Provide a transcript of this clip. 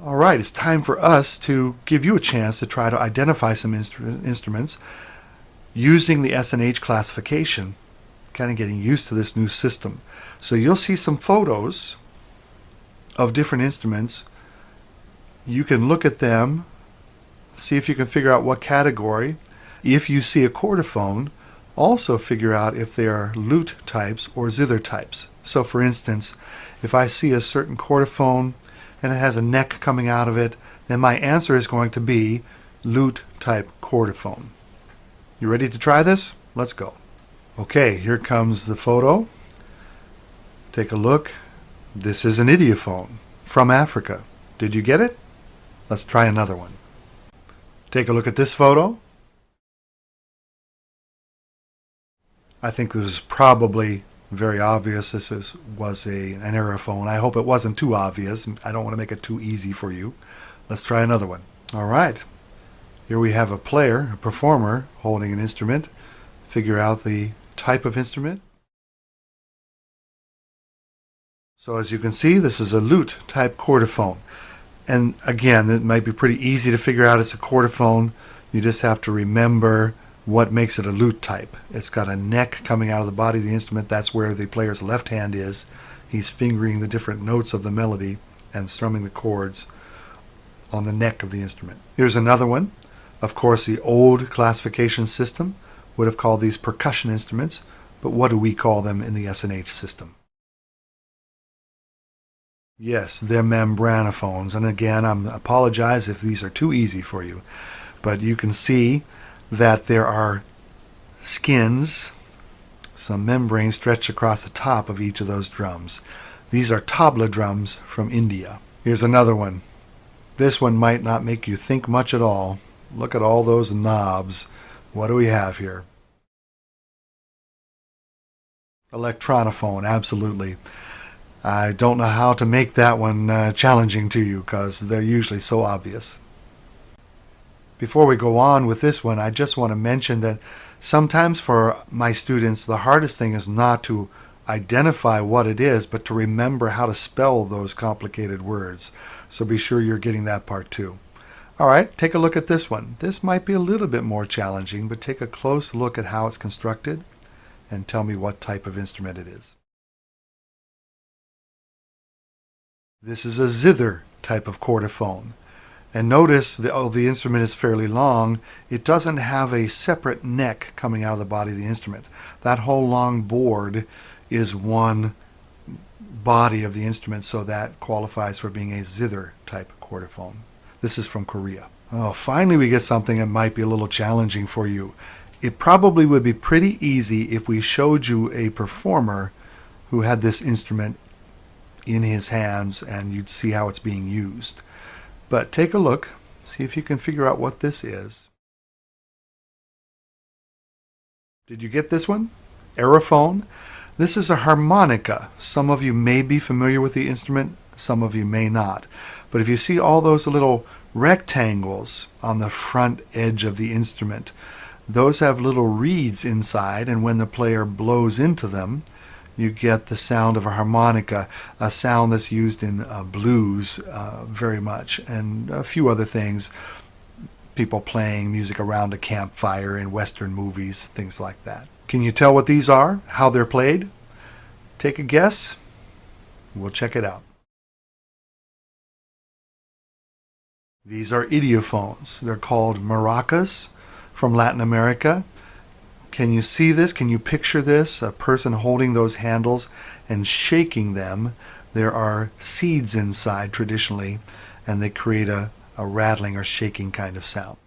Alright, it's time for us to give you a chance to try to identify some instruments using the S&H classification, kind of getting used to this new system. So you'll see some photos of different instruments. You can look at them, see if you can figure out what category. If you see a chordophone, also figure out if they are lute types or zither types. So for instance, if I see a certain chordophone and it has a neck coming out of it, then my answer is going to be lute type chordophone. You ready to try this? Let's go. Okay, here comes the photo. Take a look. This is an idiophone from Africa. Did you get it? Let's try another one. Take a look at this photo. I think this is probably very obvious. This was an aerophone. I hope it wasn't too obvious, and I don't want to make it too easy for you. Let's try another one. All right. Here we have a player, a performer, holding an instrument. Figure out the type of instrument. So as you can see, this is a lute type chordophone. And again, it might be pretty easy to figure out it's a chordophone. You just have to remember what makes it a lute type. It's got a neck coming out of the body of the instrument. That's where the player's left hand is. He's fingering the different notes of the melody and strumming the chords on the neck of the instrument. Here's another one. Of course, the old classification system would have called these percussion instruments, but what do we call them in the S&H system? Yes, they're membranophones. And again, I apologize if these are too easy for you, but you can see that there are skins, some membranes stretched across the top of each of those drums. These are tabla drums from India. Here's another one. This one might not make you think much at all. Look at all those knobs. What do we have here? Electronophone, absolutely. I don't know how to make that one challenging to you because they're usually so obvious. Before we go on with this one, I just want to mention that sometimes for my students the hardest thing is not to identify what it is, but to remember how to spell those complicated words. So be sure you're getting that part too. Alright, take a look at this one. This might be a little bit more challenging, but take a close look at how it's constructed and tell me what type of instrument it is. This is a zither type of chordophone. And notice the instrument is fairly long. It doesn't have a separate neck coming out of the body of the instrument. That whole long board is one body of the instrument, so that qualifies for being a zither type chordophone. This is from Korea. Oh, finally we get something that might be a little challenging for you. It probably would be pretty easy if we showed you a performer who had this instrument in his hands and you'd see how it's being used. But take a look, see if you can figure out what this is. Did you get this one? Aerophone. This is a harmonica. Some of you may be familiar with the instrument, some of you may not. But if you see all those little rectangles on the front edge of the instrument, those have little reeds inside, and when the player blows into them, you get the sound of a harmonica, a sound that's used in blues very much, and a few other things, people playing music around a campfire in Western movies, things like that. Can you tell what these are, how they're played? Take a guess. We'll check it out. These are idiophones. They're called maracas from Latin America. Can you see this? Can you picture this? A person holding those handles and shaking them. There are seeds inside traditionally, and they create a rattling or shaking kind of sound.